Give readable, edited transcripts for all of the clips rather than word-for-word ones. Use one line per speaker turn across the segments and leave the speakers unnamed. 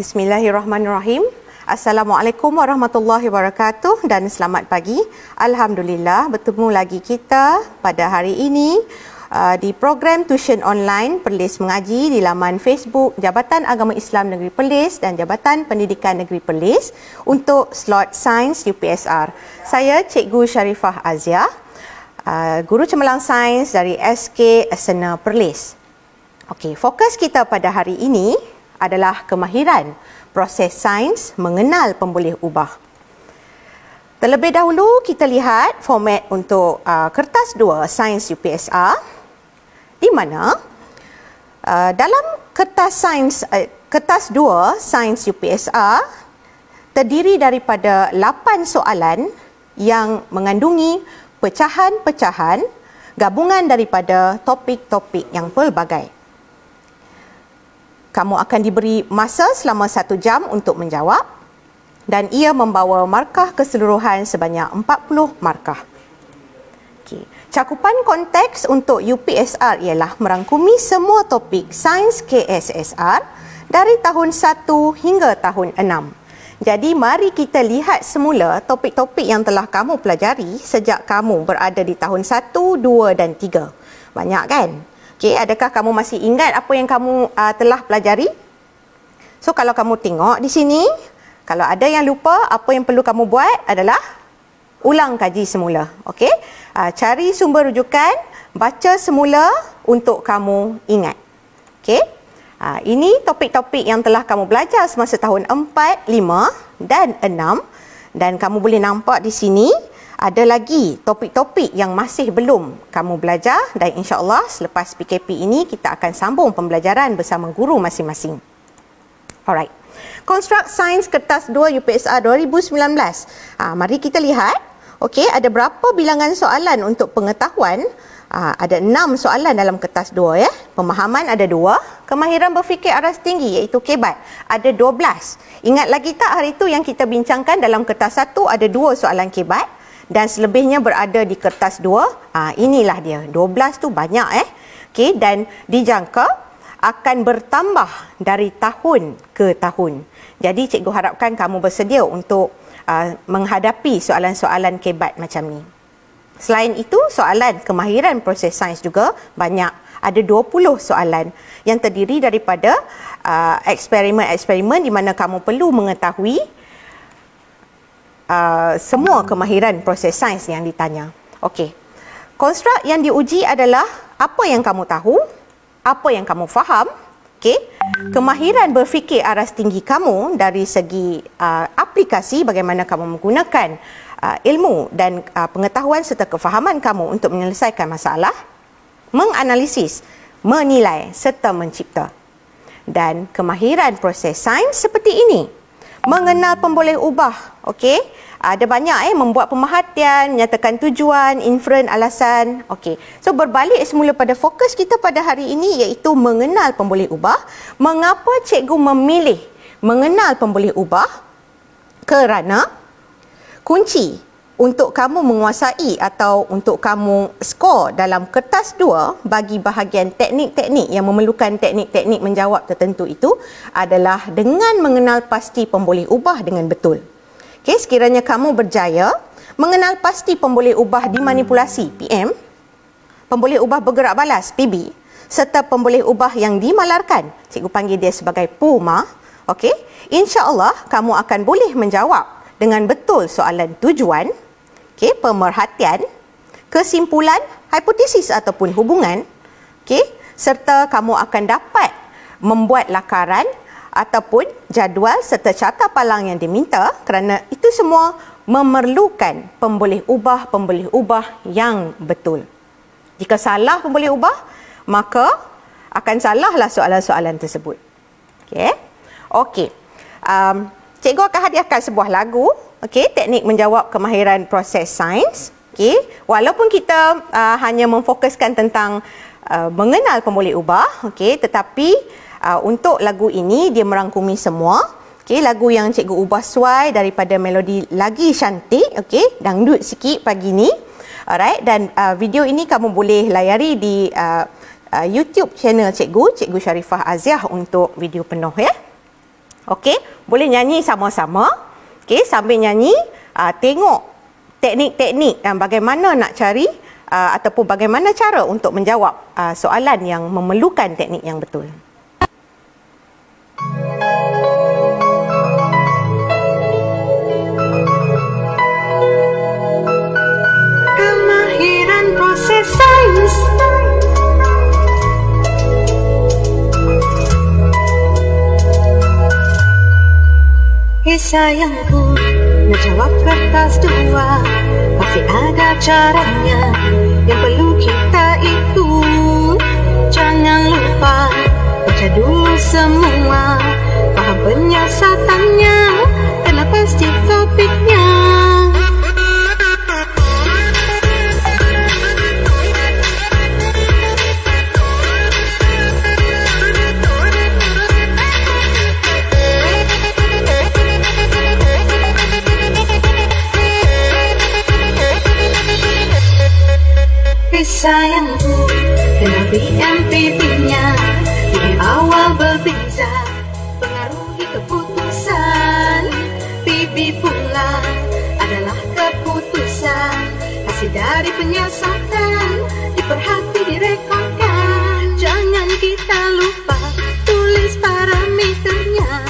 Bismillahirrahmanirrahim. Assalamualaikum warahmatullahi wabarakatuh dan selamat pagi. Alhamdulillah bertemu lagi kita pada hari ini di program Tuition Online Perlis Mengaji di laman Facebook Jabatan Agama Islam Negeri Perlis dan Jabatan Pendidikan Negeri Perlis untuk slot Sains UPSR. Saya Cikgu Sharifah Azia, Guru Cemerlang Sains dari SK Asana Perlis. Okey, fokus kita pada hari ini adalah kemahiran proses sains mengenal pemboleh ubah. Terlebih dahulu kita lihat format untuk kertas 2 Sains UPSR, di mana dalam kertas 2 Sains UPSR terdiri daripada 8 soalan yang mengandungi pecahan-pecahan gabungan daripada topik-topik yang pelbagai. Kamu akan diberi masa selama 1 jam untuk menjawab dan ia membawa markah keseluruhan sebanyak 40 markah. Okay. Cakupan konteks untuk UPSR ialah merangkumi semua topik Sains KSSR dari tahun 1 hingga tahun 6. Jadi mari kita lihat semula topik-topik yang telah kamu pelajari sejak kamu berada di tahun 1, 2 dan 3. Banyak kan? Okey, adakah kamu masih ingat apa yang kamu telah pelajari? So kalau kamu tengok di sini, kalau ada yang lupa, apa yang perlu kamu buat adalah ulang kaji semula. Okey? Cari sumber rujukan, baca semula untuk kamu ingat. Okey? Ini topik-topik yang telah kamu belajar semasa tahun 4, 5 dan 6 dan kamu boleh nampak di sini ada lagi topik-topik yang masih belum kamu belajar dan insya-Allah selepas PKP ini kita akan sambung pembelajaran bersama guru masing-masing. Alright. Konstruk Sains Kertas 2 UPSR 2019. Mari kita lihat. Okey, ada berapa bilangan soalan untuk pengetahuan? Ada 6 soalan dalam kertas 2 ya. Pemahaman ada 2, kemahiran berfikir aras tinggi iaitu kebat ada 12. Ingat lagi tak hari itu yang kita bincangkan dalam kertas 1 ada 2 soalan kebat dan selebihnya berada di kertas 2. Inilah dia. 12 tu banyak Okey, dan dijangka akan bertambah dari tahun ke tahun. Jadi cikgu harapkan kamu bersedia untuk menghadapi soalan-soalan kebat macam ni. Selain itu, soalan kemahiran proses sains juga banyak. Ada 20 soalan yang terdiri daripada eksperimen-eksperimen di mana kamu perlu mengetahui semua kemahiran proses sains yang ditanya. Okey. Konstruk yang diuji adalah apa yang kamu tahu, apa yang kamu faham, okey. Kemahiran berfikir aras tinggi kamu dari segi aplikasi bagaimana kamu menggunakan ilmu dan pengetahuan serta kefahaman kamu untuk menyelesaikan masalah, menganalisis, menilai serta mencipta. Dan kemahiran proses sains seperti ini. Mengenal pemboleh ubah, okey. Ada banyak membuat pemerhatian, menyatakan tujuan, inferen alasan. Okey. So berbalik semula pada fokus kita pada hari ini iaitu mengenal pemboleh ubah. Mengapa cikgu memilih mengenal pemboleh ubah? Kerana kunci untuk kamu menguasai atau untuk kamu skor dalam kertas 2 bagi bahagian teknik-teknik yang memerlukan teknik-teknik menjawab tertentu itu adalah dengan mengenal pasti pemboleh ubah dengan betul. Okey, sekiranya kamu berjaya mengenal pasti pemboleh ubah dimanipulasi PM, pemboleh ubah bergerak balas PB, serta pemboleh ubah yang dimalarkan, cikgu panggil dia sebagai PUMA, okey, insya-Allah kamu akan boleh menjawab dengan betul soalan tujuan, okey, pemerhatian, kesimpulan, hipotesis ataupun hubungan, okey, serta kamu akan dapat membuat lakaran ataupun jadual serta carta palang yang diminta kerana itu semua memerlukan pemboleh ubah yang betul. Jika salah pemboleh ubah, maka akan salahlah soalan-soalan tersebut. Okey. Okey. Cikgu akan hadiahkan sebuah lagu, okey, teknik menjawab kemahiran proses sains. Okey, walaupun kita hanya memfokuskan tentang mengenal pemboleh ubah, okey, tetapi untuk lagu ini dia merangkumi semua. Okey, lagu yang cikgu ubah suai daripada melodi lagi cantik, okey, dangdut sikit pagi ni. Alright, dan video ini kamu boleh layari di YouTube channel cikgu Sharifah Aziah untuk video penuh ya. Okey, boleh nyanyi sama-sama. Okey, sambil nyanyi, tengok teknik-teknik bagaimana nak cari ataupun bagaimana cara untuk menjawab soalan yang memerlukan teknik yang betul.
Kemahiran proses sains. Sayangku, nak jawab kertas dua, pasti ada caranya. Yang perlu kita itu jangan lupa baca dulu semua, faham penyiasatannya, kena pasti topiknya. Sayangku, kenal BMPB-nya, ini awal berbeza, pengaruhi keputusan. PB pula adalah keputusan, hasil dari penyiasatan, diperhati direkodkan. Jangan kita lupa tulis parameternya,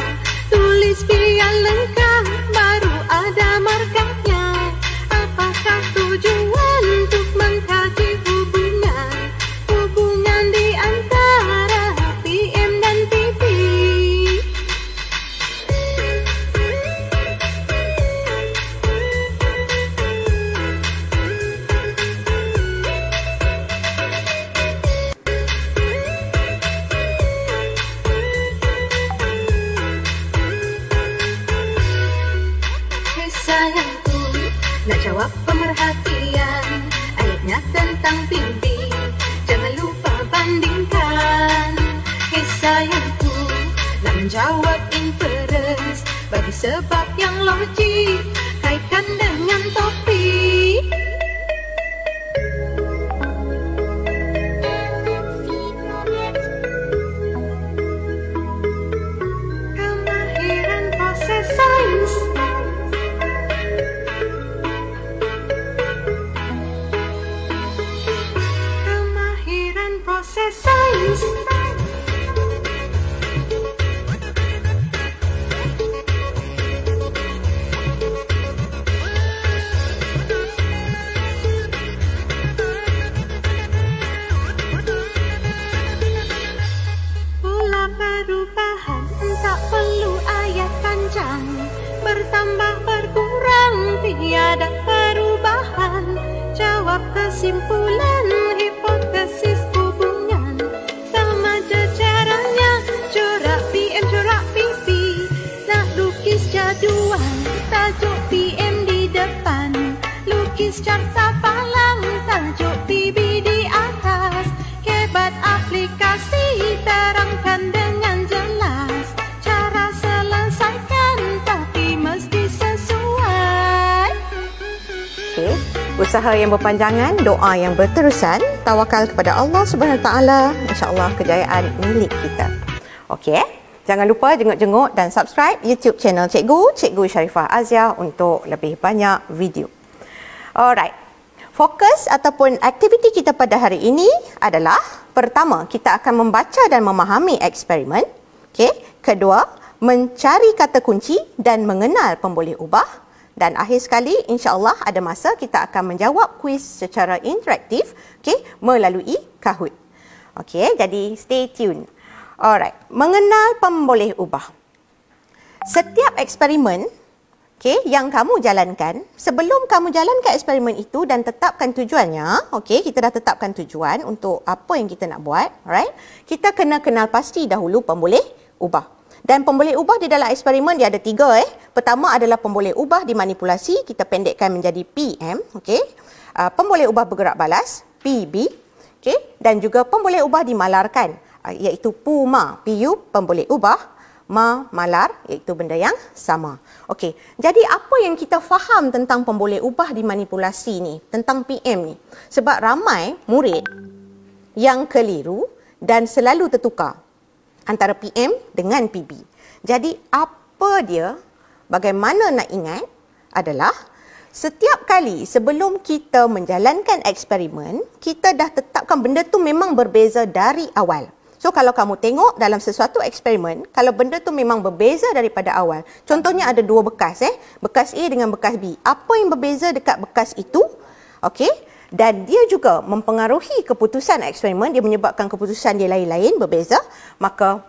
tulis biar lengkap, baru ada markahnya. Apakah tujuan untuk mengkaji hubungan di antara PM dan PB? Sayangku, nak jawab pemerhatian, ayatnya tentang PB, jangan lupa bandingkan. Sayangku, nak menjawab inference, bagi sebab yang logik, kaitkan dengan topik. Kemahiran proses sains. Kemahiran proses sains. Pola perubahan tak perlu ayat panjang, bertambah berkurang tiada perubahan. Jawab kesimpulan hipotesis hubungan, sama je caranya, corak PM corak PB. Nak lukis jadual, tajuk PM di depan, lukis carta palang, tajuk PB di atas. Kebat aplikasi terangkan dengan jelas, cara selesaikan tapi mesti sesuai.
Okey, usaha yang berpanjangan, doa yang berterusan, tawakal kepada Allah Subhanahu Wa Taala, insya-Allah kejayaan milik kita. Okey, jangan lupa jenguk-jenguk dan subscribe YouTube channel Cikgu Sharifah Azia untuk lebih banyak video. Alright. Fokus ataupun aktiviti kita pada hari ini adalah, pertama, kita akan membaca dan memahami eksperimen. Okey, kedua, mencari kata kunci dan mengenal pemboleh ubah. Dan akhir sekali, insya-Allah ada masa kita akan menjawab kuis secara interaktif, okey, melalui Kahoot. Okey, jadi stay tune. Alright, mengenal pemboleh ubah. Setiap eksperimen, okey, yang kamu jalankan, sebelum kamu jalankan eksperimen itu dan tetapkan tujuannya, okey, kita dah tetapkan tujuan untuk apa yang kita nak buat, alright? Kita kena kenal pasti dahulu pemboleh ubah. Dan pemboleh ubah di dalam eksperimen dia ada 3. Pertama adalah pemboleh ubah dimanipulasi, kita pendekkan menjadi PM, okey. Pemboleh ubah bergerak balas, PB, okey, dan juga pemboleh ubah dimalarkan, iaitu PUMA, PU, pemboleh ubah, malar, iaitu benda yang sama. Okey, jadi apa yang kita faham tentang pemboleh ubah dimanipulasi ni, tentang PM ni? Sebab ramai murid yang keliru dan selalu tertukar antara PM dengan PB. Jadi apa dia, bagaimana nak ingat adalah setiap kali sebelum kita menjalankan eksperimen, kita dah tetapkan benda tu memang berbeza dari awal. So kalau kamu tengok dalam sesuatu eksperimen, kalau benda tu memang berbeza daripada awal, contohnya ada dua bekas, bekas A dengan bekas B. Apa yang berbeza dekat bekas itu? Okey, dan dia juga mempengaruhi keputusan eksperimen, dia menyebabkan keputusan dia lain-lain, berbeza, maka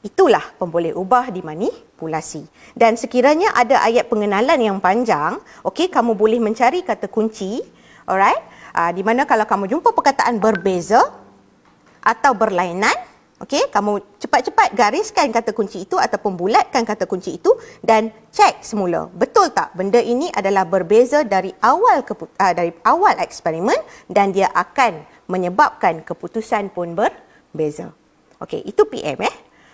itulah pemboleh ubah dimanipulasi. Dan sekiranya ada ayat pengenalan yang panjang, okey, kamu boleh mencari kata kunci, alright? Di mana kalau kamu jumpa perkataan berbeza atau berlainan, okey, kamu cepat-cepat gariskan kata kunci itu ataupun bulatkan kata kunci itu dan cek semula. Betul tak benda ini adalah berbeza dari awal eksperimen dan dia akan menyebabkan keputusan pun berbeza. Okey, itu PM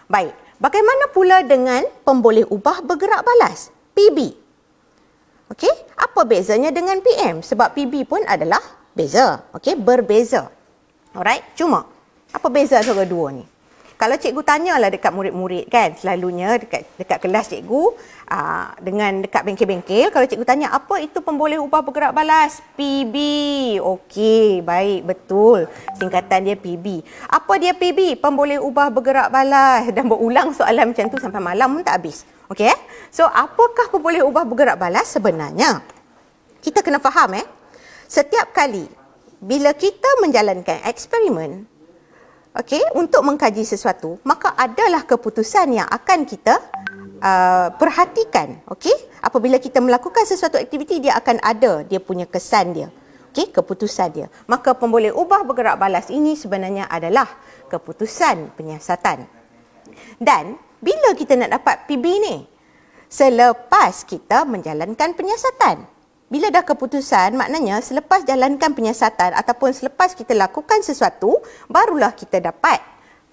Baik. Bagaimana pula dengan pemboleh ubah bergerak balas? PB. Okey, apa bezanya dengan PM? Sebab PB pun adalah beza, okey, berbeza. Alright, cuma apa beza antara dua ni? Kalau cikgu tanyalah dekat murid-murid kan, selalunya dekat kelas cikgu, dengan dekat bengkel-bengkel, kalau cikgu tanya apa itu pemboleh ubah bergerak balas? PB. Okey, baik, betul. Singkatan dia PB. Apa dia PB? Pemboleh ubah bergerak balas. Dan berulang soalan macam tu sampai malam pun tak habis. Okey? So, apakah pemboleh ubah bergerak balas sebenarnya? Kita kena faham setiap kali bila kita menjalankan eksperimen, okey, untuk mengkaji sesuatu, maka adalah keputusan yang akan kita perhatikan. Okey, apabila kita melakukan sesuatu aktiviti, dia akan ada dia punya kesan dia. Okey, keputusan dia. Maka pemboleh ubah bergerak balas ini sebenarnya adalah keputusan penyiasatan. Dan bila kita nak dapat PB ni? Selepas kita menjalankan penyiasatan. Bila dah keputusan, maknanya selepas jalankan penyiasatan ataupun selepas kita lakukan sesuatu, barulah kita dapat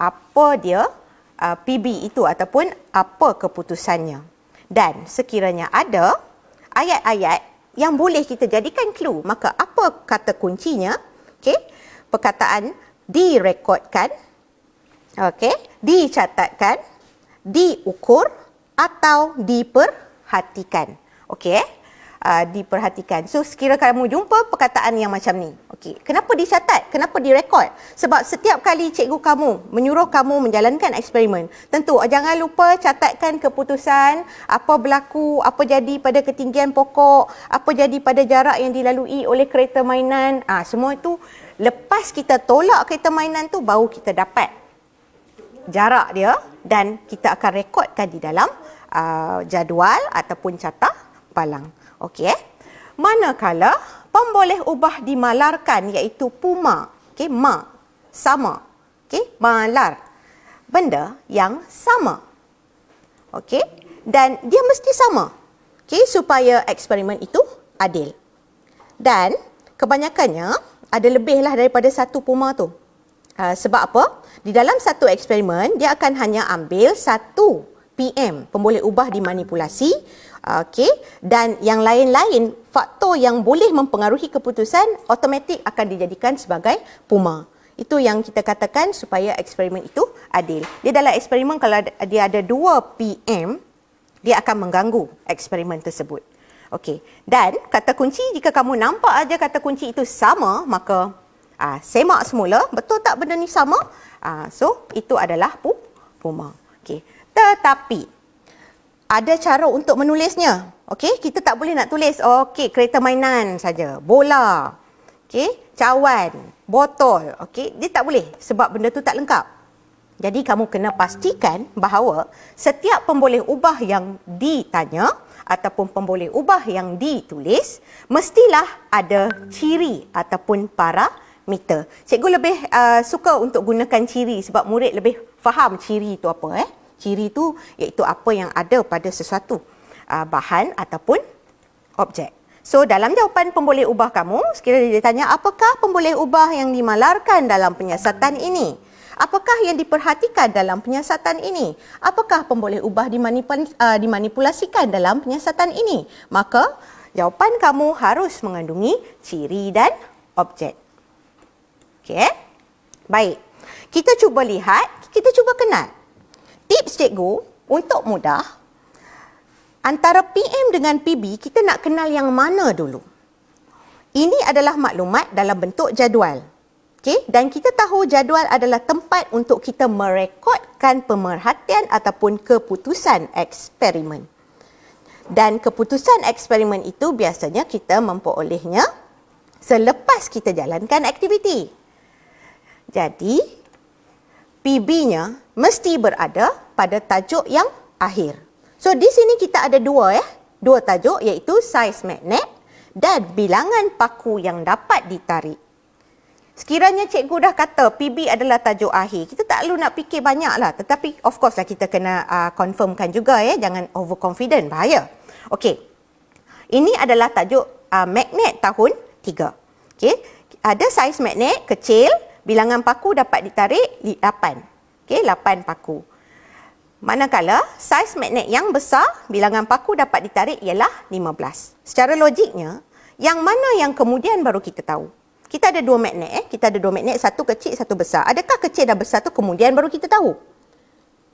apa dia PB itu ataupun apa keputusannya. Dan sekiranya ada ayat-ayat yang boleh kita jadikan clue, maka apa kata kuncinya? Okey, perkataan direkodkan, okey, dicatatkan, diukur atau diperhatikan. Okey, diperhatikan. So, sekira kamu jumpa perkataan yang macam ni. Okey, kenapa dicatat? Kenapa direkod? Sebab setiap kali cikgu kamu menyuruh kamu menjalankan eksperimen, tentu jangan lupa catatkan keputusan, apa berlaku, apa jadi pada ketinggian pokok, apa jadi pada jarak yang dilalui oleh kereta mainan. Semua itu lepas kita tolak kereta mainan tu, baru kita dapat jarak dia dan kita akan rekodkan di dalam jadual ataupun catah palang. Okey, manakala pemboleh ubah dimalarkan iaitu puma, okey, sama, okey, malar, benda yang sama, okey, dan dia mesti sama, okey, supaya eksperimen itu adil. Dan kebanyakannya ada lebihlah daripada satu puma tu. Sebab apa? Di dalam satu eksperimen dia akan hanya ambil satu PM, pemboleh ubah dimanipulasi, okey, dan yang lain-lain faktor yang boleh mempengaruhi keputusan automatik akan dijadikan sebagai puma. Itu yang kita katakan supaya eksperimen itu adil. Dia dalam eksperimen kalau dia ada 2 PM, dia akan mengganggu eksperimen tersebut. Okey, dan kata kunci, jika kamu nampak aja kata kunci itu sama, maka semak semula, betul tak benda ni sama? So itu adalah puma. Okey. Tetapi ada cara untuk menulisnya. Okey, kita tak boleh nak tulis okey kereta mainan saja, bola, okey, cawan, botol, okey, dia tak boleh sebab benda tu tak lengkap. Jadi kamu kena pastikan bahawa setiap pemboleh ubah yang ditanya ataupun pemboleh ubah yang ditulis mestilah ada ciri ataupun parameter. Cikgu lebih suka untuk gunakan ciri sebab murid lebih faham ciri itu apa. Ciri itu iaitu apa yang ada pada sesuatu bahan ataupun objek. So dalam jawapan pemboleh ubah kamu, sekiranya ditanya apakah pemboleh ubah yang dimalarkan dalam penyiasatan ini? Apakah yang diperhatikan dalam penyiasatan ini? Apakah pemboleh ubah dimanipulasikan dalam penyiasatan ini? Maka jawapan kamu harus mengandungi ciri dan objek. Okey? Baik. Kita cuba lihat, kita cuba kenal. Tips cikgu untuk mudah, antara PM dengan PB, kita nak kenal yang mana dulu? Ini adalah maklumat dalam bentuk jadual. Okay? Dan kita tahu jadual adalah tempat untuk kita merekodkan pemerhatian ataupun keputusan eksperimen. Dan keputusan eksperimen itu biasanya kita memperolehnya selepas kita jalankan aktiviti. Jadi, PB-nya mesti berada pada tajuk yang akhir. So, di sini kita ada dua tajuk, iaitu saiz magnet dan bilangan paku yang dapat ditarik. Sekiranya cikgu dah kata PB adalah tajuk akhir, kita tak perlu nak fikir banyak lah. Tetapi, of course lah kita kena confirmkan juga jangan overconfident, bahaya. Okey, ini adalah tajuk magnet tahun 3. Okey, ada saiz magnet kecil, bilangan paku dapat ditarik 8. Okey, 8 paku. Manakala saiz magnet yang besar, bilangan paku dapat ditarik ialah 15. Secara logiknya, yang mana yang kemudian baru kita tahu? Kita ada 2 magnet kita ada 2 magnet, satu kecil, satu besar. Adakah kecil dan besar tu kemudian baru kita tahu?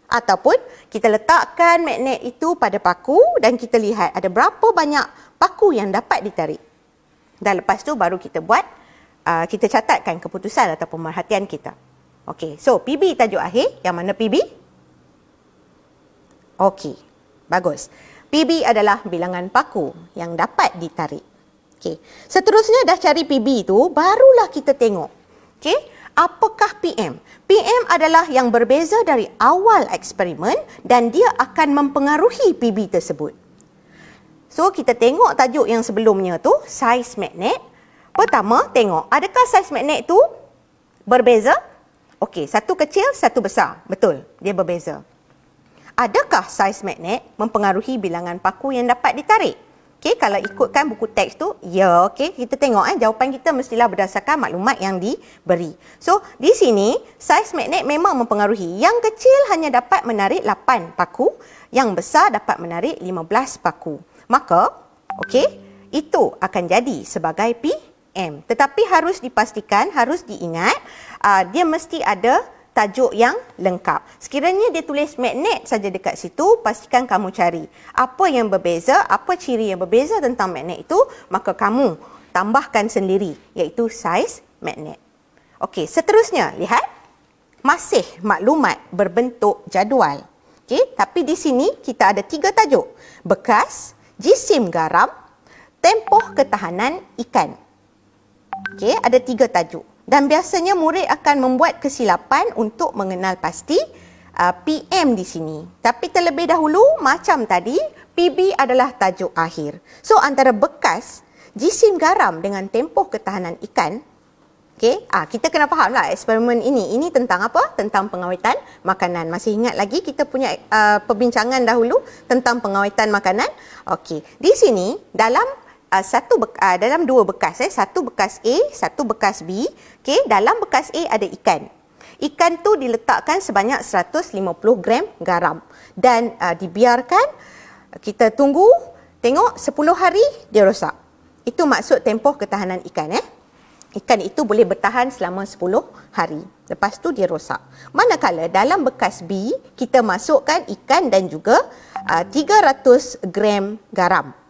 Ataupun kita letakkan magnet itu pada paku dan kita lihat ada berapa banyak paku yang dapat ditarik. Dan lepas tu baru kita buat, kita catatkan keputusan atau pemerhatian kita. Okey, so PB tajuk akhir, yang mana PB? Okey, bagus. PB adalah bilangan paku yang dapat ditarik. Okey, seterusnya dah cari PB itu, barulah kita tengok. Okey, apakah PM? PM adalah yang berbeza dari awal eksperimen dan dia akan mempengaruhi PB tersebut. So, kita tengok tajuk yang sebelumnya tu, saiz magnet. Pertama, tengok adakah saiz magnet tu berbeza? Okey, satu kecil, satu besar. Betul, dia berbeza. Adakah saiz magnet mempengaruhi bilangan paku yang dapat ditarik? Okey, kalau ikutkan buku teks tu, ya, okey, kita tengok jawapan kita mestilah berdasarkan maklumat yang diberi. So, di sini saiz magnet memang mempengaruhi. Yang kecil hanya dapat menarik 8 paku, yang besar dapat menarik 15 paku. Maka, okey, itu akan jadi sebagai PM. Tetapi harus dipastikan, harus diingat, dia mesti ada tajuk yang lengkap. Sekiranya dia tulis magnet saja dekat situ, pastikan kamu cari apa yang berbeza, apa ciri yang berbeza tentang magnet itu, maka kamu tambahkan sendiri, iaitu saiz magnet. Okey, seterusnya, lihat. Masih maklumat berbentuk jadual. Okey, tapi di sini kita ada 3 tajuk. Bekas, jisim garam, tempoh ketahanan ikan. Okey, ada 3 tajuk. Dan biasanya murid akan membuat kesilapan untuk mengenal pasti PM di sini. Tapi terlebih dahulu, macam tadi, PB adalah tajuk akhir. So, antara bekas, jisim garam dengan tempoh ketahanan ikan, okay, kita kena fahamlah eksperimen ini. Ini tentang apa? Tentang pengawetan makanan. Masih ingat lagi kita punya perbincangan dahulu tentang pengawetan makanan? Okey, di sini dalam dalam 2 bekas, satu bekas A, satu bekas B. Okey, dalam bekas A ada ikan. Ikan tu diletakkan sebanyak 150 gram garam dan dibiarkan, kita tunggu, tengok 10 hari dia rosak. Itu maksud tempoh ketahanan ikan. Ikan itu boleh bertahan selama 10 hari. Lepas tu dia rosak. Manakala dalam bekas B, kita masukkan ikan dan juga 300 gram garam.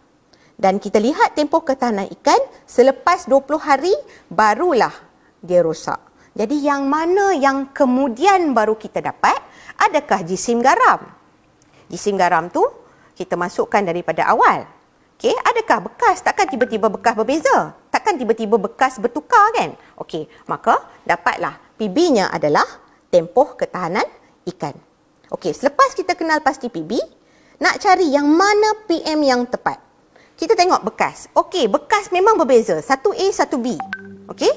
Dan kita lihat tempoh ketahanan ikan selepas 20 hari barulah dia rosak. Jadi yang mana yang kemudian baru kita dapat? Adakah jisim garam? Jisim garam tu kita masukkan daripada awal. Okey, adakah bekas? Takkan tiba-tiba bekas berbeza? Takkan tiba-tiba bekas bertukar kan? Okey, maka dapatlah PB-nya adalah tempoh ketahanan ikan. Okey, selepas kita kenal pasti PB, nak cari yang mana PM yang tepat. Kita tengok bekas. Okey, bekas memang berbeza. Satu A, satu B. Okey?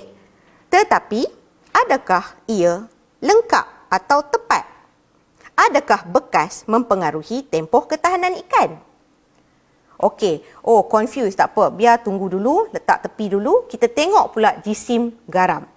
Tetapi, adakah ia lengkap atau tepat? Adakah bekas mempengaruhi tempoh ketahanan ikan? Okey. Oh, confused. Tak apa. Biar tunggu dulu. Letak tepi dulu. Kita tengok pula jisim garam.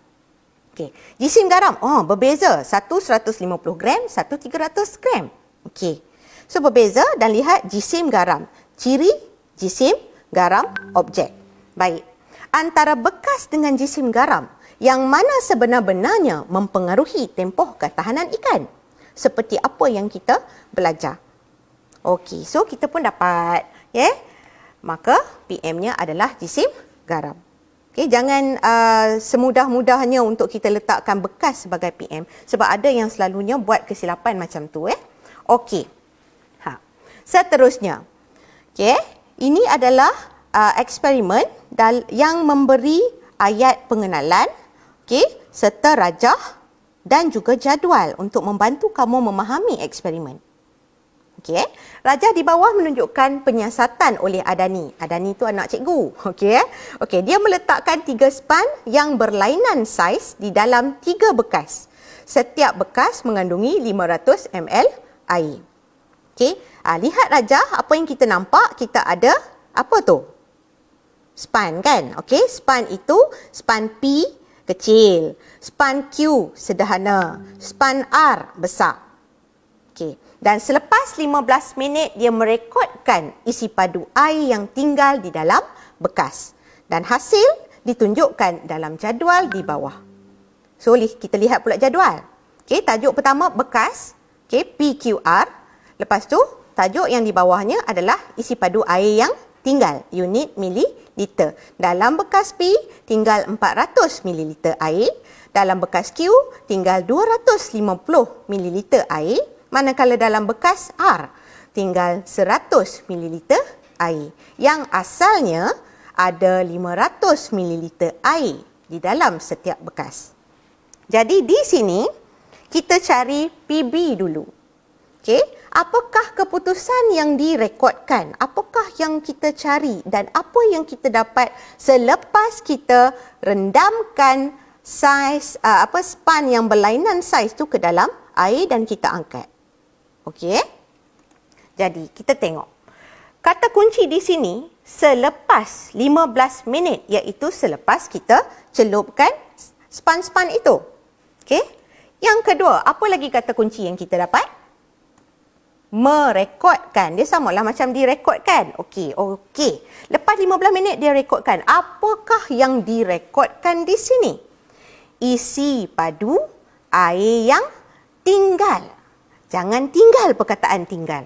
Okey. Jisim garam. Oh, berbeza. Satu 150 gram, satu 300 gram. Okey. So, berbeza dan lihat jisim garam. Ciri jisim, garam, objek. Baik. Antara bekas dengan jisim garam, yang mana sebenar-benarnya mempengaruhi tempoh ketahanan ikan? Seperti apa yang kita belajar. Okey, so kita pun dapat, ya. Maka PM-nya adalah jisim garam. Okey, jangan semudah-mudahnya untuk kita letakkan bekas sebagai PM sebab ada yang selalunya buat kesilapan macam tu, Okey. Seterusnya. Okey, ini adalah eksperimen yang memberi ayat pengenalan, okey, serta rajah dan juga jadual untuk membantu kamu memahami eksperimen. Okey, rajah di bawah menunjukkan penyiasatan oleh Adani. Adani itu anak cikgu. Okey, okey, dia meletakkan 3 span yang berlainan saiz di dalam 3 bekas. Setiap bekas mengandungi 500 ml air. Okey, lihat rajah apa yang kita nampak, kita ada apa tu? Span kan? Okey, span itu span P kecil, span Q sederhana, span R besar. Okey. Dan selepas 15 minit, dia merekodkan isi padu air yang tinggal di dalam bekas. Dan hasil ditunjukkan dalam jadual di bawah. So, kita lihat pula jadual. Okay, tajuk pertama bekas, okay, PQR. Lepas tu, tajuk yang di bawahnya adalah isi padu air yang tinggal, unit mililiter. Dalam bekas P, tinggal 400 mililiter air. Dalam bekas Q, tinggal 250 mililiter air. Manakala dalam bekas R, tinggal 100 ml air. Yang asalnya ada 500 ml air di dalam setiap bekas. Jadi di sini, kita cari PB dulu. Okey, apakah keputusan yang direkodkan? Apakah yang kita cari dan apa yang kita dapat selepas kita rendamkan saiz, span yang berlainan saiz tu ke dalam air dan kita angkat. Okey. Jadi, kita tengok. Kata kunci di sini, selepas 15 minit, iaitu selepas kita celupkan span-span itu. Okey. Yang kedua, apa lagi kata kunci yang kita dapat? Merekodkan. Dia samalah macam direkodkan. Okey, okey. Lepas 15 minit dia rekodkan. Apakah yang direkodkan di sini? Isi padu air yang tinggal. Jangan tinggal perkataan tinggal.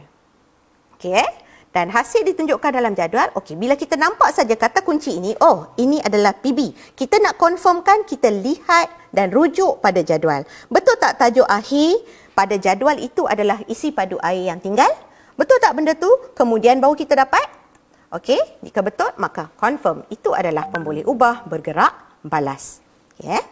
Okey. Dan hasil ditunjukkan dalam jadual. Okey, bila kita nampak saja kata kunci ini, oh, ini adalah PB. Kita nak confirmkan, kita lihat dan rujuk pada jadual. Betul tak tajuk akhir pada jadual itu adalah isi padu air yang tinggal? Betul tak benda tu? Kemudian baru kita dapat? Okey, jika betul, maka confirm. Itu adalah pemboleh ubah bergerak balas. Okey.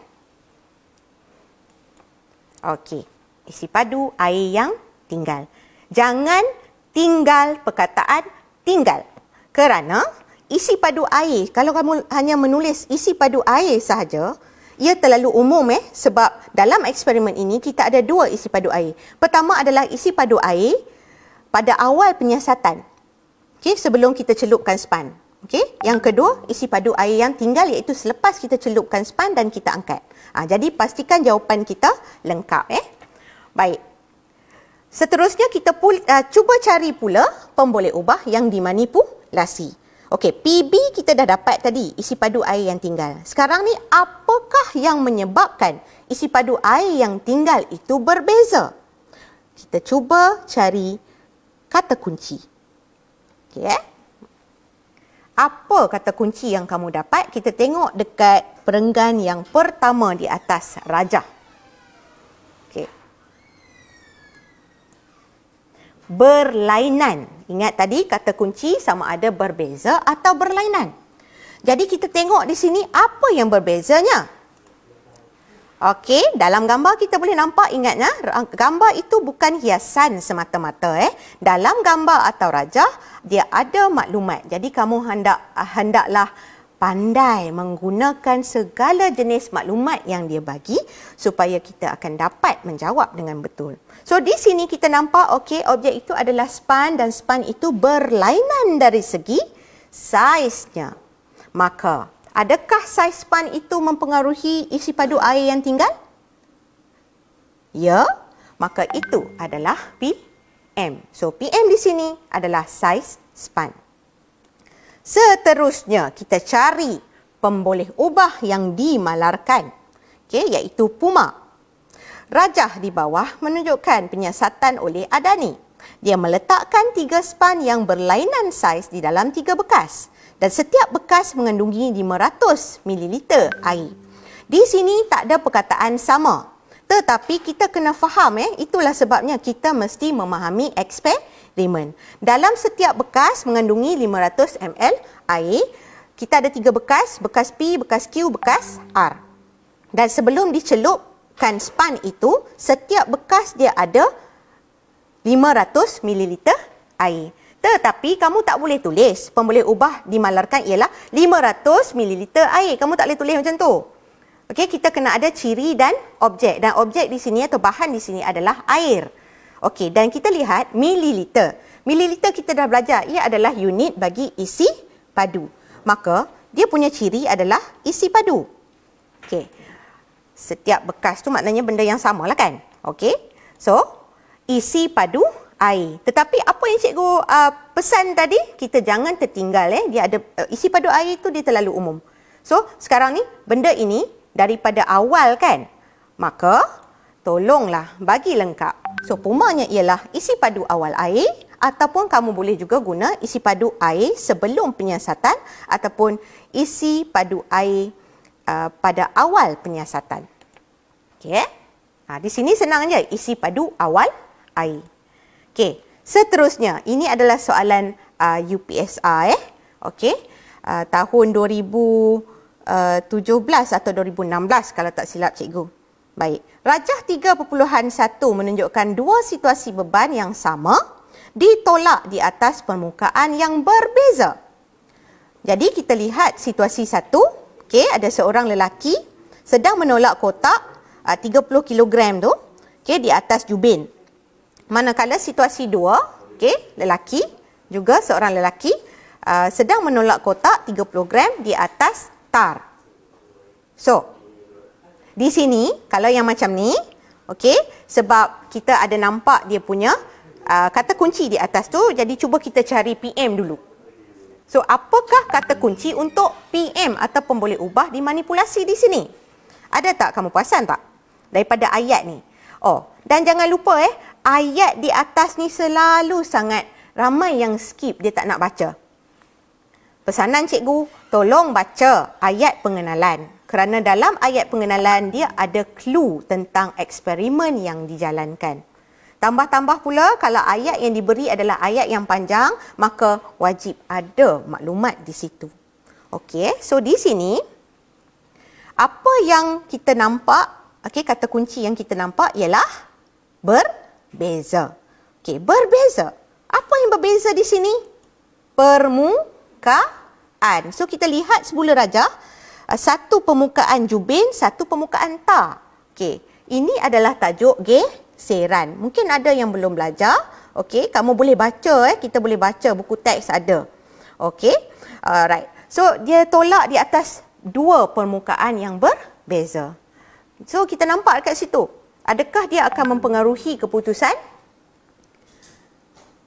Okey. Isi padu air yang tinggal. Jangan tinggal perkataan tinggal. Kerana isi padu air, kalau kamu hanya menulis isi padu air sahaja, ia terlalu umum sebab dalam eksperimen ini kita ada 2 isi padu air. Pertama adalah isi padu air pada awal penyiasatan. Okey, sebelum kita celupkan span. Okey, yang kedua isi padu air yang tinggal iaitu selepas kita celupkan span dan kita angkat. Jadi pastikan jawapan kita lengkap Baik. Seterusnya kita cuba cari pula pemboleh ubah yang dimanipulasi. Okey, PB kita dah dapat tadi, isi padu air yang tinggal. Sekarang ni apakah yang menyebabkan isi padu air yang tinggal itu berbeza? Kita cuba cari kata kunci. Okey. Apa kata kunci yang kamu dapat? Kita tengok dekat perenggan yang pertama di atas rajah. Berlainan. Ingat tadi kata kunci sama ada berbeza atau berlainan. Jadi kita tengok di sini apa yang berbezanya. Okey, dalam gambar kita boleh nampak, ingatnya gambar itu bukan hiasan semata-mata Dalam gambar atau rajah dia ada maklumat. Jadi kamu hendaklah pandai menggunakan segala jenis maklumat yang dia bagi supaya kita akan dapat menjawab dengan betul. So di sini kita nampak okey, objek itu adalah span dan span itu berlainan dari segi saiznya. Maka adakah saiz span itu mempengaruhi isi padu air yang tinggal? Ya, maka itu adalah PM. So PM di sini adalah saiz span. Seterusnya kita cari pemboleh ubah yang dimalarkan, iaitu Puma. Rajah di bawah menunjukkan penyiasatan oleh Adani. Dia meletakkan 3 span yang berlainan saiz di dalam 3 bekas. Dan setiap bekas mengandungi 500 ml air. Di sini tak ada perkataan sama. Tetapi kita kena faham, itulah sebabnya kita mesti memahami eksperimen. Dalam setiap bekas mengandungi 500 ml air, kita ada 3 bekas, bekas P, bekas Q, bekas R. Dan sebelum dicelupkan span itu, setiap bekas dia ada 500 ml air. Tetapi kamu tak boleh tulis. Pemboleh ubah dimalarkan ialah 500 ml air. Kamu tak boleh tulis macam tu. Okey, kita kena ada ciri dan objek. Dan objek di sini atau bahan di sini adalah air. Okey, dan kita lihat mililiter. Mililiter kita dah belajar. Ia adalah unit bagi isi padu. Maka, dia punya ciri adalah isi padu. Okey. Setiap bekas tu maknanya benda yang sama lah kan? Okey. So, isi padu air. Tetapi apa yang cikgu pesan tadi, kita jangan tertinggal. Dia ada isi padu air tu dia terlalu umum. So, sekarang ni benda ini daripada awal kan? Maka, tolonglah bagi lengkap. So, pumanya ialah isi padu awal air ataupun kamu boleh juga guna isi padu air sebelum penyiasatan ataupun isi padu air pada awal penyiasatan. Okey. Di sini senang je, isi padu awal air. Okey, seterusnya ini adalah soalan UPSR okey. Tahun 2017 atau 2016 kalau tak silap cikgu. Baik. Rajah 3.1 menunjukkan dua situasi beban yang sama ditolak di atas permukaan yang berbeza. Jadi kita lihat situasi 1, okey, ada seorang lelaki sedang menolak kotak 30 kg tu, okey, di atas jubin. Manakala situasi 2, okey, lelaki, juga seorang lelaki sedang menolak kotak 30 gram di atas tar. So, di sini, kalau yang macam ni, okey, sebab kita ada nampak dia punya kata kunci di atas tu, jadi cuba kita cari PM dulu. So, apakah kata kunci untuk PM ataupun boleh ubah dimanipulasi di sini? Ada tak kamu perasan tak? Daripada ayat ni. Oh, dan jangan lupa ayat di atas ni selalu sangat ramai yang skip, dia tak nak baca. Pesanan cikgu, tolong baca ayat pengenalan. Kerana dalam ayat pengenalan dia ada clue tentang eksperimen yang dijalankan. Tambah-tambah pula kalau ayat yang diberi adalah ayat yang panjang, maka wajib ada maklumat di situ. Okey, so di sini apa yang kita nampak, okey, kata kunci yang kita nampak ialah berbeza. Okey, berbeza. Apa yang berbeza di sini? Permukaan. So kita lihat semula rajah, satu permukaan jubin, satu permukaan tar. Okey, ini adalah tajuk geseran. Mungkin ada yang belum belajar. Okey, kamu boleh baca, kita boleh baca buku teks ada. Okey, alright. So dia tolak di atas dua permukaan yang berbeza. So kita nampak dekat situ. Adakah dia akan mempengaruhi keputusan?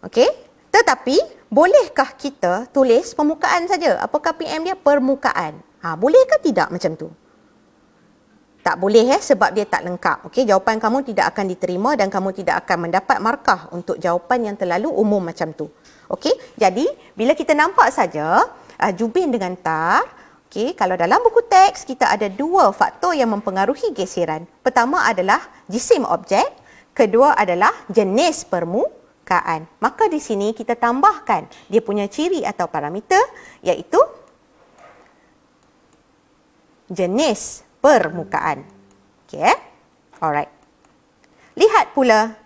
Okey. Tetapi, bolehkah kita tulis permukaan saja? Apakah PM dia? Permukaan. Boleh ke tidak macam tu? Tak boleh sebab dia tak lengkap. Okey, jawapan kamu tidak akan diterima dan kamu tidak akan mendapat markah untuk jawapan yang terlalu umum macam tu. Okey, jadi bila kita nampak saja jubin dengan tar, okey, kalau dalam buku teks kita ada dua faktor yang mempengaruhi geseran. Pertama adalah jisim objek, kedua adalah jenis permukaan. Maka di sini kita tambahkan dia punya ciri atau parameter iaitu jenis permukaan. Okey, alright. Lihat pula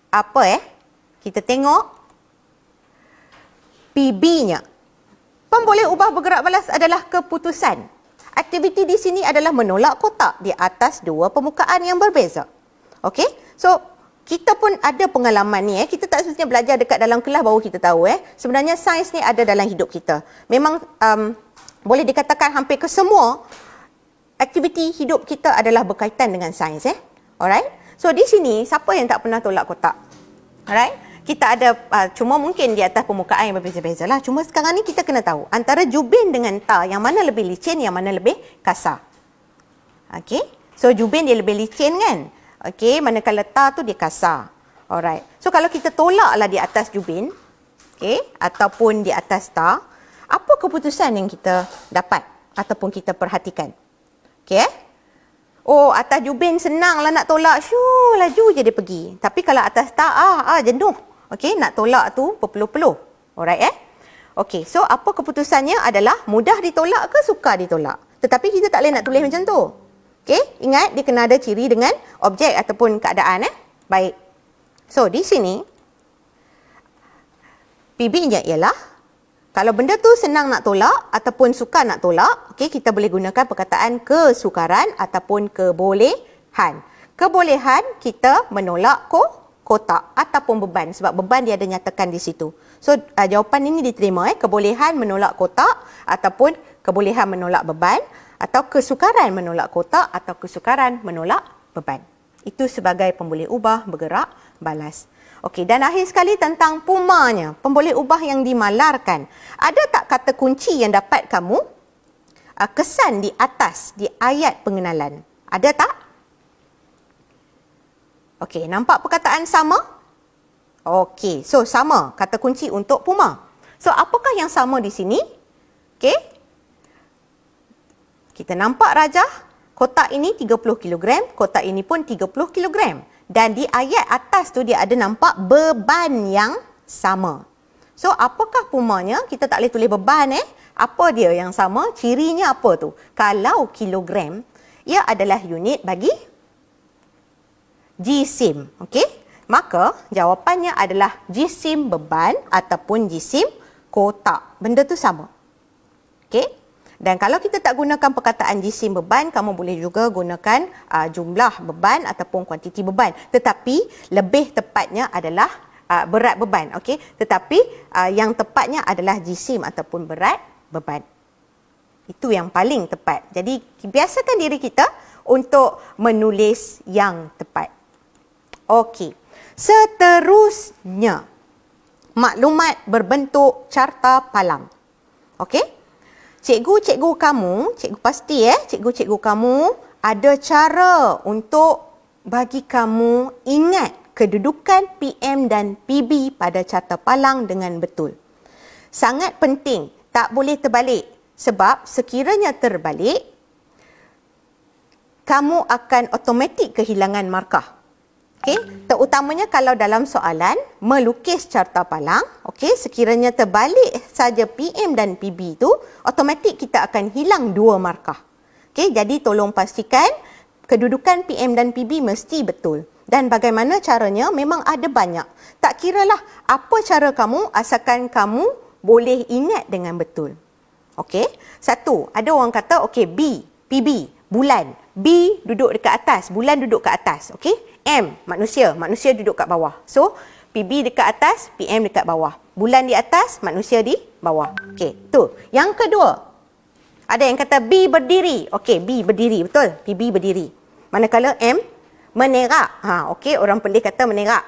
apa kita tengok PB-nya. Pemboleh ubah bergerak balas adalah keputusan. Aktiviti di sini adalah menolak kotak di atas dua permukaan yang berbeza. Okey? So, kita pun ada pengalaman ni. Kita tak semestinya belajar dekat dalam kelas baru kita tahu. Sebenarnya sains ni ada dalam hidup kita. Memang boleh dikatakan hampir ke semua aktiviti hidup kita adalah berkaitan dengan sains. Alright? So, di sini, siapa yang tak pernah tolak kotak? Alright? Kita ada, cuma mungkin di atas permukaan yang berbeza-beza lah. Cuma sekarang ni kita kena tahu antara jubin dengan tar, yang mana lebih licin, yang mana lebih kasar. Okey, so jubin dia lebih licin kan? Okey, manakala tar tu dia kasar. Alright. So kalau kita tolaklah di atas jubin, okey, ataupun di atas star, apa keputusan yang kita dapat ataupun kita perhatikan? Okey. Oh, atas jubin senanglah nak tolak. Syuh, laju je dia pergi. Tapi kalau atas star, jenuh. Okey, nak tolak tu berpeluh-peluh. Alright Okey, so apa keputusannya adalah mudah ditolak ke sukar ditolak. Tetapi kita tak boleh nak tulis macam tu. Okey, ingat dia kena ada ciri dengan objek ataupun keadaan Baik. So, di sini PB-nya ialah kalau benda tu senang nak tolak ataupun sukar nak tolak, okey, kita boleh gunakan perkataan kesukaran ataupun kebolehan. Kebolehan kita menolak kotak ataupun beban sebab beban dia ada nyatakan di situ. So, jawapan ini diterima kebolehan menolak kotak ataupun kebolehan menolak beban atau kesukaran menolak kotak atau kesukaran menolak beban. Itu sebagai pemboleh ubah, bergerak, balas. Okey, dan akhir sekali tentang pumanya, pemboleh ubah yang dimalarkan. Ada tak kata kunci yang dapat kamu kesan di atas, di ayat pengenalan? Ada tak? Okey, nampak perkataan sama? Okey, so sama kata kunci untuk puma. So, apakah yang sama di sini? Okey. Kita nampak rajah, kotak ini 30 kg, kotak ini pun 30 kg. Dan di ayat atas tu dia ada nampak beban yang sama. So, apakah pumanya? Kita tak boleh tulis beban Apa dia yang sama? Cirinya apa tu? Kalau kilogram, ia adalah unit bagi jisim. Okey? Maka jawapannya adalah jisim beban ataupun jisim kotak. Benda tu sama. Okey? Dan kalau kita tak gunakan perkataan jisim beban, kamu boleh juga gunakan jumlah beban ataupun kuantiti beban. Tetapi lebih tepatnya adalah berat beban. Okey? Tetapi yang tepatnya adalah jisim ataupun berat beban. Itu yang paling tepat. Jadi biasakan diri kita untuk menulis yang tepat. Okey. Seterusnya, maklumat berbentuk carta palang. Okey? Cikgu-cikgu kamu, cikgu pasti cikgu-cikgu kamu ada cara untuk bagi kamu ingat kedudukan PM dan PB pada carta palang dengan betul. Sangat penting, tak boleh terbalik. Sebab sekiranya terbalik, kamu akan automatik kehilangan markah. Okey, terutamanya kalau dalam soalan melukis carta palang, okey, sekiranya terbalik saja PM dan PB itu, automatik kita akan hilang 2 markah. Okey, jadi tolong pastikan kedudukan PM dan PB mesti betul. Dan bagaimana caranya memang ada banyak. Tak kiralah apa cara kamu asalkan kamu boleh ingat dengan betul. Okey, satu, ada orang kata okey PB, bulan. B duduk dekat atas, bulan duduk kat atas. Okey? M, manusia duduk kat bawah. So, PB dekat atas, PM dekat bawah. Bulan di atas, manusia di bawah. Okey, tu. Yang kedua, ada yang kata B berdiri. Okey, B berdiri, betul? PB berdiri. Manakala M menerak. Okey, orang Perlis kata menerak.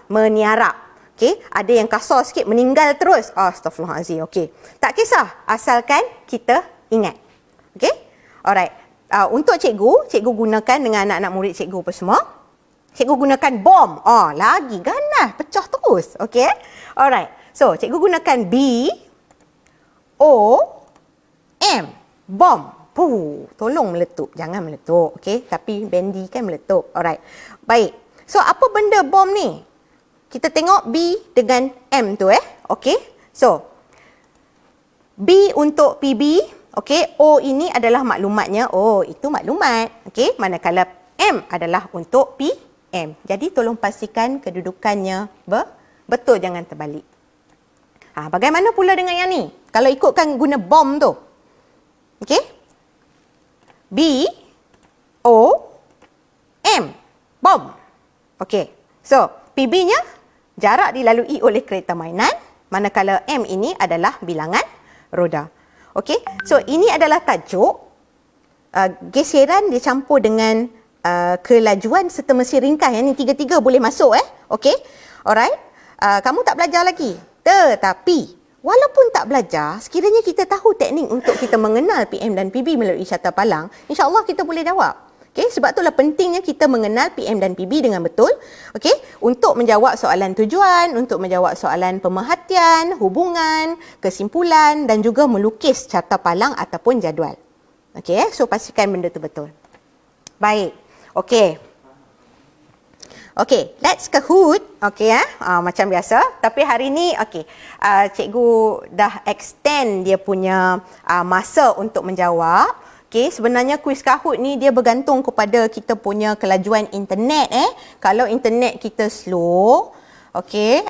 Meniarap. Okey, ada yang kasar sikit, meninggal terus. Astaghfirullahalazim. Okey. Tak kisah, asalkan kita ingat. Okey? Alright. Untuk cikgu gunakan dengan anak-anak murid cikgu apa semua. Cikgu gunakan bom. Lagi ganas, pecah terus. Okey? Alright. So, cikgu gunakan B, O, M. Bom. Tolong meletup. Jangan meletup. Okey? Tapi bendi kan meletup. Alright. Baik. So, apa benda bom ni? Kita tengok B dengan M tu Okey? So, B untuk PB. Okey, O ini adalah maklumatnya. Itu maklumat. Okey, manakala M adalah untuk PM. Jadi tolong pastikan kedudukannya betul, jangan terbalik. Bagaimana pula dengan yang ni? Kalau ikutkan guna bom tu. Okey? B, O, M. Bom. Okey. So, PB-nya jarak dilalui oleh kereta mainan. Manakala M ini adalah bilangan roda. Okey, so ini adalah tajuk geseran dicampur dengan kelajuan serta mesin ringkas. Yang ni tiga-tiga boleh masuk Okey, alright. Kamu tak belajar lagi. Tetapi walaupun tak belajar, sekiranya kita tahu teknik untuk kita mengenal PM dan PB melalui carta palang, insya-Allah kita boleh jawab. Okey, sebab itulah pentingnya kita mengenal PM dan PB dengan betul. Okey, untuk menjawab soalan tujuan, untuk menjawab soalan pemerhatian, hubungan, kesimpulan dan juga melukis carta palang ataupun jadual. Okey, so pastikan benda tu betul. Baik. Okey. Okey, let's Kahoot. Okey macam biasa. Tapi hari ni cikgu dah extend dia punya masa untuk menjawab. Okey, sebenarnya kuis Kahoot ni dia bergantung kepada kita punya kelajuan internet Kalau internet kita slow, okey,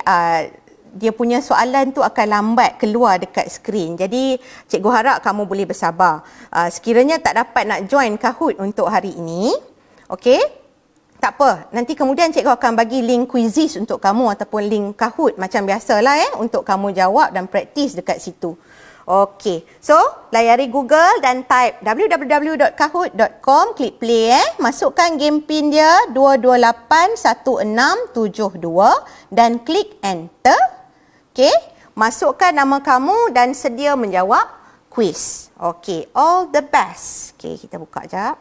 dia punya soalan tu akan lambat keluar dekat skrin. Jadi cikgu harap kamu boleh bersabar. Sekiranya tak dapat nak join Kahoot untuk hari ini, okey, tak apa. Nanti kemudian cikgu akan bagi link quizzes untuk kamu ataupun link Kahoot macam biasalah untuk kamu jawab dan praktis dekat situ. Okey, so layari Google dan type www.kahoot.com, klik play masukkan game pin dia 2281672 dan klik enter. Okey, masukkan nama kamu dan sedia menjawab quiz. Okey, all the best. Okey, kita buka jap.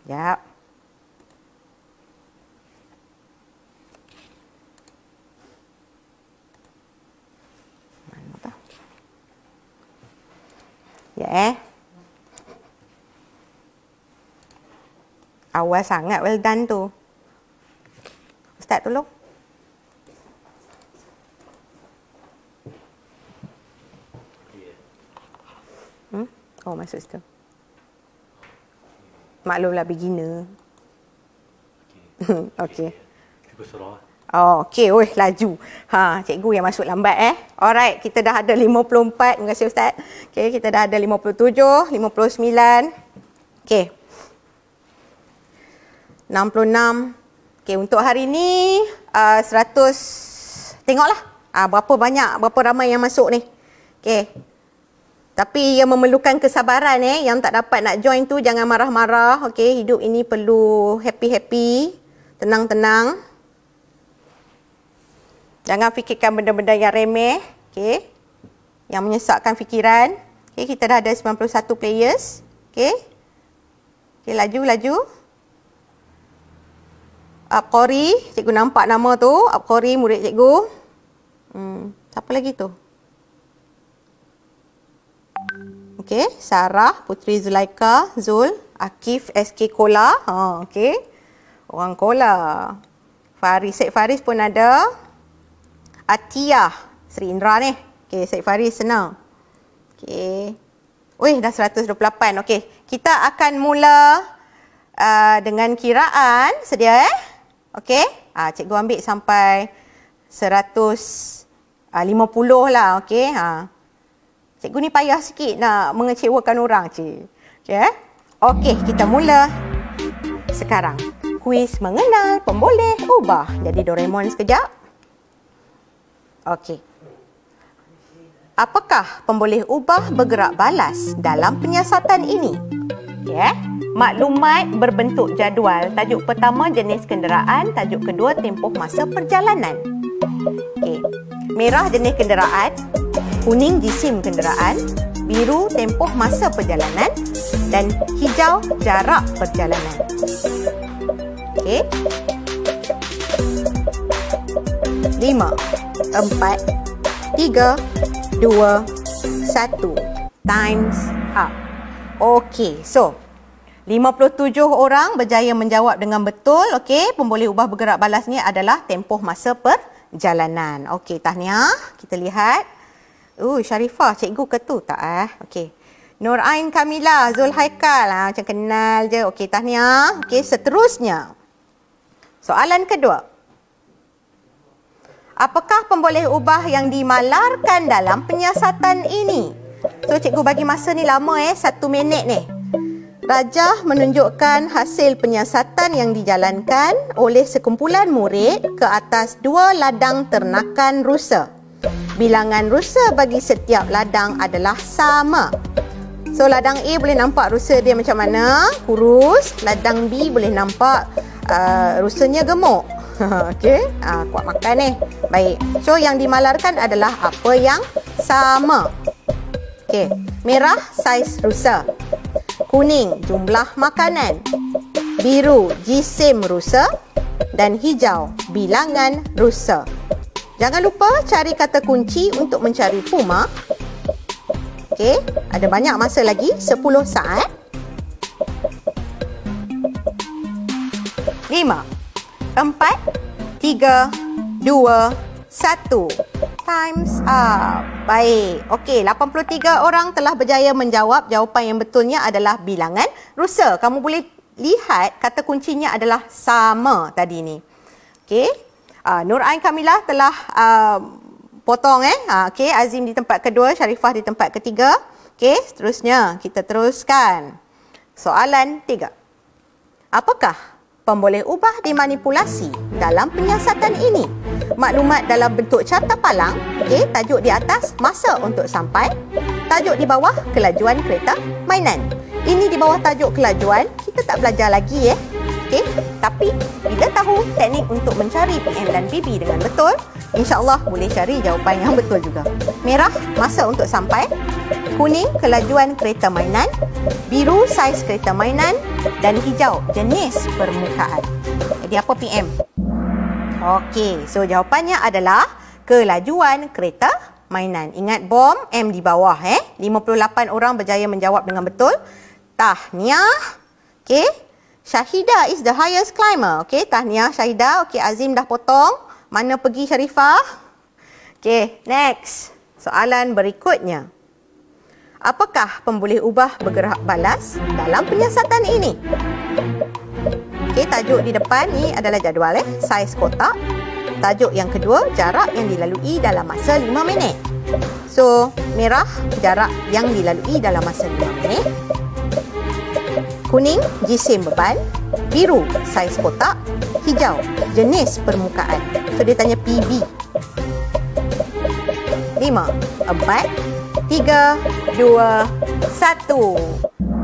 Jap. Ya. Awal sangat well done tu. Ustaz tolong. Oh, masuk situ. Maklumlah beginner. Okey.
Cuba surah.
Oh, okey. Weh, laju. Cikgu yang masuk lambat Alright, kita dah ada 54. Terima kasih Ustaz. Okey, kita dah ada 57, 59. Okey. 66. Okey, untuk hari ni 100. Tengoklah berapa banyak, berapa ramai yang masuk ni. Okey. Tapi yang memerlukan kesabaran yang tak dapat nak join tu jangan marah-marah. Okey, hidup ini perlu happy-happy, tenang-tenang. Jangan fikirkan benda-benda yang remeh, okey. Yang menyesatkan fikiran. Okey, kita dah ada 91 players. Okey. Okey, laju. Abqori, cikgu nampak nama tu. Abqori, murid cikgu. Siapa lagi tu? Okey, Sarah, Putri Zulaika, Zul, Akif, SK Kola. Okey. Orang Kola. Syed Faris pun ada. Atiyah, Sri Indra ni. Okey, Syed Faris senang. Okey. Weh, dah 128. Okey, kita akan mula dengan kiraan. Sedia Okey. Cikgu ambil sampai 150 lah. Okey. Cikgu ni payah sikit nak mengecewakan orang, cik. Okey. Okey, kita mula sekarang. Kuis mengenal pemboleh ubah. Jadi Doraemon sekejap. Okey. Apakah pemboleh ubah bergerak balas dalam penyiasatan ini? Maklumat berbentuk jadual. Tajuk pertama jenis kenderaan, tajuk kedua tempoh masa perjalanan. Okey. Merah jenis kenderaan, kuning jisim kenderaan, biru tempoh masa perjalanan dan hijau jarak perjalanan. Okey. 5, 4, 3, 2, 1. Time's up. Okey, so 57 orang berjaya menjawab dengan betul. Okey, pemboleh ubah bergerak balas ni adalah tempoh masa perjalanan. Okey, tahniah. Kita lihat. Sharifah, cikgu ke tu? Tak Okey. Nur Ain Kamila, Zul Haikal. Macam kenal je. Okey, tahniah. Okey, seterusnya. Soalan kedua. Apakah pemboleh ubah yang dimalarkan dalam penyiasatan ini? So, cikgu bagi masa ni lama 1 minit ni. Rajah menunjukkan hasil penyiasatan yang dijalankan oleh sekumpulan murid ke atas 2 ladang ternakan rusa. Bilangan rusa bagi setiap ladang adalah sama. So, ladang A boleh nampak rusa dia macam mana? Kurus. Ladang B boleh nampak rusanya gemuk. Okey, kuat makan ni. Baik. So yang dimalarkan adalah apa yang sama. Okey, merah saiz rusa. Kuning, jumlah makanan. Biru, jisim rusa. Dan hijau, bilangan rusa. Jangan lupa cari kata kunci untuk mencari Puma. Okey, ada banyak masa lagi, 10 saat. 5, 4, 3, 2, 1. Time's up. Baik. Okey, 83 orang telah berjaya menjawab. Jawapan yang betulnya adalah bilangan rusa. Kamu boleh lihat kata kuncinya adalah sama tadi ni. Okey. Nur Ain Kamilah telah potong okey, Azim di tempat kedua, Sharifah di tempat ketiga. Okey, seterusnya kita teruskan. Soalan 3. Apakah pemboleh ubah dimanipulasi dalam penyiasatan ini? Maklumat dalam bentuk carta palang. Okey, tajuk di atas masa untuk sampai. Tajuk di bawah kelajuan kereta mainan. Ini di bawah tajuk kelajuan, kita tak belajar lagi Okey, tapi bila tahu teknik untuk mencari PM dan PB dengan betul, insya-Allah boleh cari jawapan yang betul juga. Merah, masa untuk sampai. Kuning, kelajuan kereta mainan. Biru, saiz kereta mainan. Dan hijau, jenis permukaan. Jadi apa PM? Okey, so jawapannya adalah kelajuan kereta mainan. Ingat bom, M di bawah 58 orang berjaya menjawab dengan betul. Tahniah. Okey. Syahidah is the highest climber. Okey, tahniah Syahidah. Okey, Azim dah potong. Mana pergi Sharifah? Okey, next. Soalan berikutnya. Apakah pemboleh ubah bergerak balas dalam penyiasatan ini? Okey, tajuk di depan ni adalah jadual saiz kotak. Tajuk yang kedua, jarak yang dilalui dalam masa 5 minit. So, merah, jarak yang dilalui dalam masa 5 minit. Kuning, jisim beban. Biru, saiz kotak. Hijau, jenis permukaan. So, dia tanya PB. 5, 4, 3, 2, 1.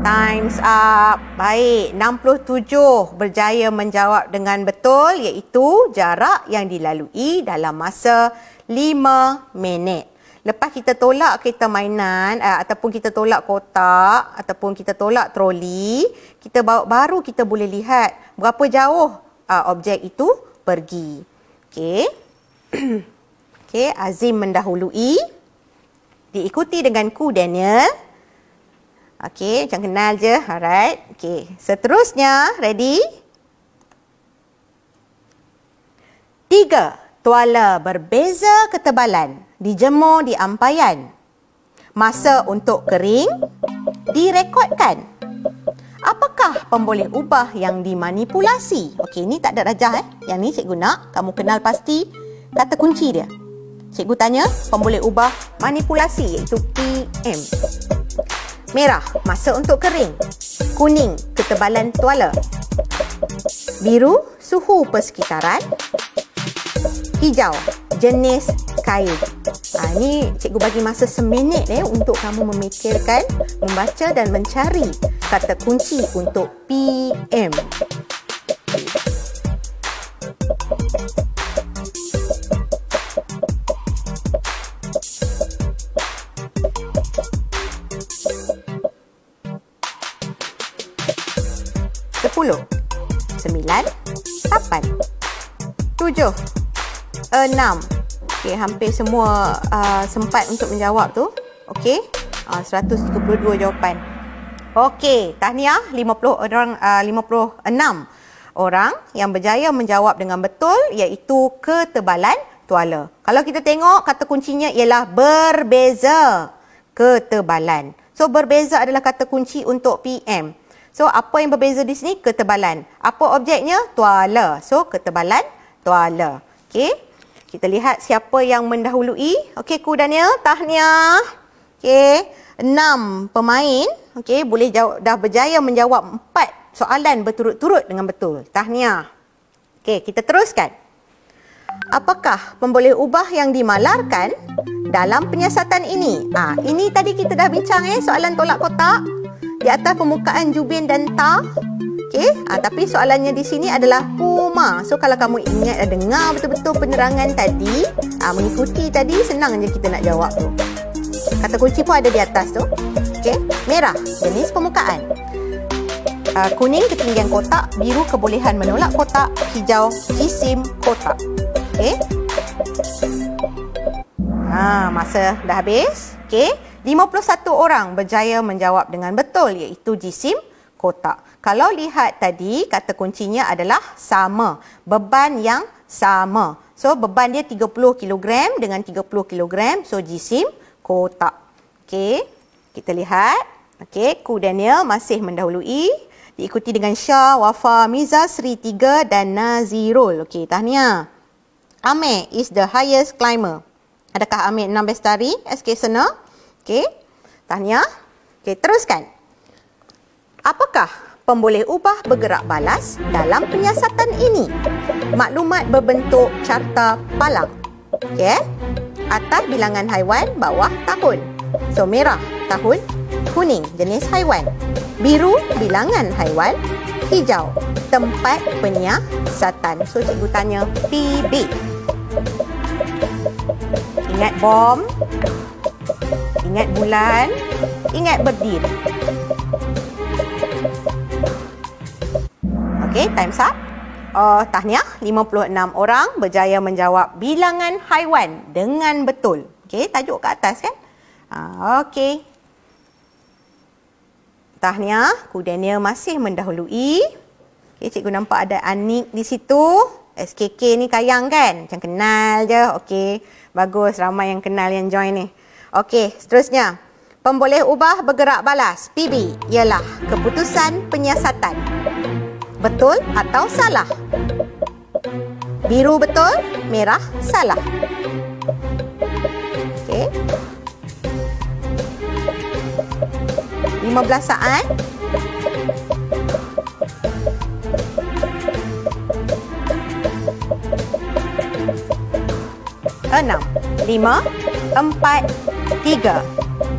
Time's up. Baik, 67 berjaya menjawab dengan betul, iaitu jarak yang dilalui dalam masa 5 minit. Lepas kita tolak kereta mainan ataupun kita tolak kotak ataupun kita tolak troli, baru kita boleh lihat berapa jauh objek itu pergi. Okey. Okey, Azim mendahului. Diikuti dengan Ku Daniel. Okey, macam kenal je. Alright. Okey, seterusnya ready? 3 tuala berbeza ketebalan dijemur di ampaian. Masa untuk kering direkodkan. Apakah pemboleh ubah yang dimanipulasi? Okey, ni tak ada rajah Yang ni cikgu nak kamu kenal pasti kata kunci dia. Cikgu tanya pemboleh ubah manipulasi iaitu PM. Merah, masa untuk kering. Kuning, ketebalan tuala. Biru, suhu persekitaran. Hijau, jenis kain. Ini cikgu bagi masa seminit untuk kamu memikirkan, membaca dan mencari kata kunci untuk PM. Sepuluh, 9, 8, 7, 6. Okey, hampir semua sempat untuk menjawab tu. Okey. 132 jawapan. Okey, tahniah 56 orang yang berjaya menjawab dengan betul, iaitu ketebalan tuala. Kalau kita tengok kata kuncinya ialah berbeza ketebalan. So berbeza adalah kata kunci untuk PM. So apa yang berbeza di sini? Ketebalan. Apa objeknya? Tuala. So ketebalan tuala. Okey. Kita lihat siapa yang mendahului. Okey, Ku Daniel, tahniah. Okey, 6 pemain. Okey, boleh dah berjaya menjawab 4 soalan berturut-turut dengan betul. Tahniah. Okey, kita teruskan. Apakah pemboleh ubah yang dimalarkan dalam penyiasatan ini? Ini tadi kita dah bincang soalan tolak kotak di atas permukaan jubin dan tar. Okey, tapi soalannya di sini adalah Puma. So kalau kamu ingat dengar betul-betul penerangan tadi, mengikuti tadi, senang je kita nak jawab tu. Kata kunci pun ada di atas tu. Okey, merah, jenis permukaan. kuning ketinggian kotak, biru kebolehan menolak kotak, hijau jisim kotak. Okey. Masa dah habis. Okey. 51 orang berjaya menjawab dengan betul iaitu jisim kotak. Kalau lihat tadi, kata kuncinya adalah sama. Beban yang sama. So, beban dia 30 kg dengan 30 kg. So, jisim kotak. Okey. Kita lihat. Okey. Ku Daniel masih mendahului. Diikuti dengan Syah, Wafa, Miza, Sri 3 dan Nazirul. Okey, tahniah. Amir is the highest climber. Adakah Amir 6 Bestari? SK Sena? Okey. Tahniah. Okey, teruskan. Apakah pemboleh ubah bergerak balas dalam penyiasatan ini? Maklumat berbentuk carta palang. Okey. Atas bilangan haiwan, bawah tahun. So, merah tahun, kuning jenis haiwan, biru bilangan haiwan, hijau tempat penyiasatan. So, cikgu tanya PB. Ingat bom, ingat bulan, ingat berdiri. Okey, time's up. Tahniah, 56 orang berjaya menjawab bilangan haiwan dengan betul. Okey, tajuk kat atas kan? Okey. Tahniah, Ku Daniel masih mendahului. Okey, cikgu nampak ada Anik di situ. SKK ni kayang kan? Macam kenal je. Okey, bagus. Ramai yang kenal yang join ni. Okey, seterusnya. Pemboleh ubah bergerak balas. PB ialah keputusan penyiasatan. Betul atau salah? Biru betul, merah salah. Okey. 15 saat. Enam, 5, 4, 3,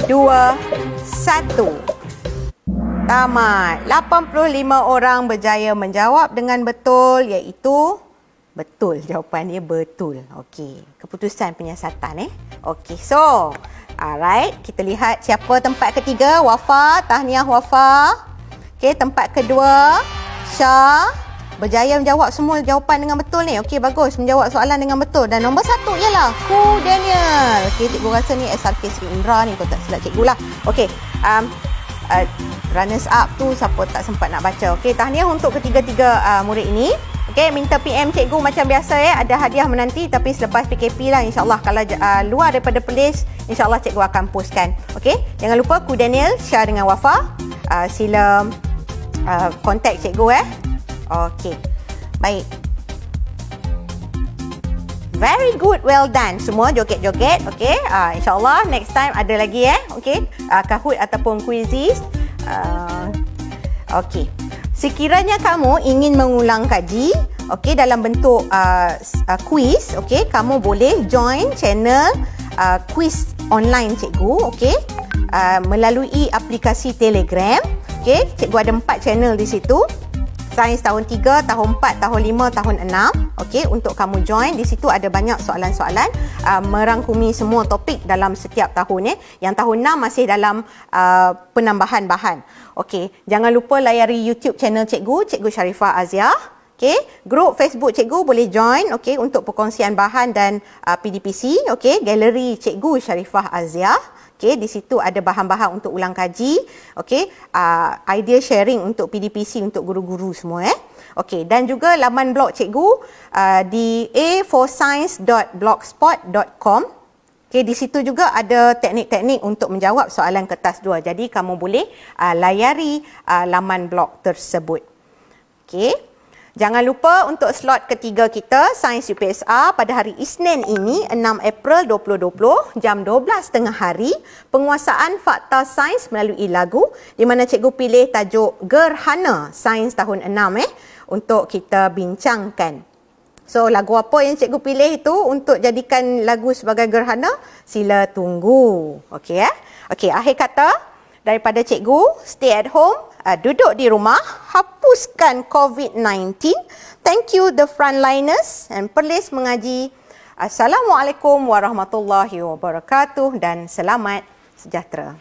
2, 1. Tamat. 85 orang berjaya menjawab dengan betul iaitu betul. Jawapan dia betul. Okey. Keputusan penyiasatan Okey. So, alright. Kita lihat siapa tempat ketiga. Wafa. Tahniah Wafa. Okey. Tempat kedua. Syah. Berjaya menjawab semua jawapan dengan betul ni. Okey, bagus. Menjawab soalan dengan betul. Dan nombor 1 ialah Ku Daniel. Okey, cikgu rasa ni SRK Sri Indra ni. Kalau tak silap cikgu lah. Okey. Runners up tu siapa tak sempat nak baca. Okey, tahniah untuk ketiga-tiga murid ini. Okey, minta PM cikgu macam biasa ada hadiah menanti tapi selepas PKP lah insya-Allah. Kalau luar daripada playlist insya-Allah cikgu akan postkan. Okey, jangan lupa Ku Daniel share dengan Wafa. Sila contact cikgu Okey. Baik. Very good, well done. Semua joget-joget, okey. InsyaAllah next time ada lagi okey. Kahoot ataupun quizzes. Okey. Sekiranya kamu ingin mengulang kaji, okey, dalam bentuk quiz, okey, kamu boleh join channel quiz online cikgu, okey. Melalui aplikasi Telegram, okey. Cikgu ada 4 channel di situ. Sains tahun 3, tahun 4, tahun 5, tahun 6. Okey, untuk kamu join. Di situ ada banyak soalan-soalan merangkumi semua topik dalam setiap tahun Yang tahun 6 masih dalam penambahan bahan. Okey, jangan lupa layari YouTube channel cikgu, Cikgu Sharifah Azia. Okey, grup Facebook cikgu boleh join untuk perkongsian bahan dan PDPC. Okey, galeri Cikgu Sharifah Azia. Okey, di situ ada bahan-bahan untuk ulang kaji. Okey, idea sharing untuk PDPC untuk guru-guru semua Okey, dan juga laman blog cikgu di a4science.blogspot.com. Okey, di situ juga ada teknik-teknik untuk menjawab soalan kertas 2. Jadi kamu boleh layari laman blog tersebut. Okey. Jangan lupa untuk slot ketiga kita, Sains UPSR pada hari Isnin ini, 6 April 2020, jam 12.30 hari, penguasaan fakta sains melalui lagu, di mana cikgu pilih tajuk Gerhana Sains tahun 6 untuk kita bincangkan. So, lagu apa yang cikgu pilih itu untuk jadikan lagu sebagai gerhana? Sila tunggu. Okey Okey, akhir kata daripada cikgu, stay at home. Duduk di rumah, hapuskan COVID-19. Thank you the frontliners and Perlis Mengaji. Assalamualaikum warahmatullahi wabarakatuh dan selamat sejahtera.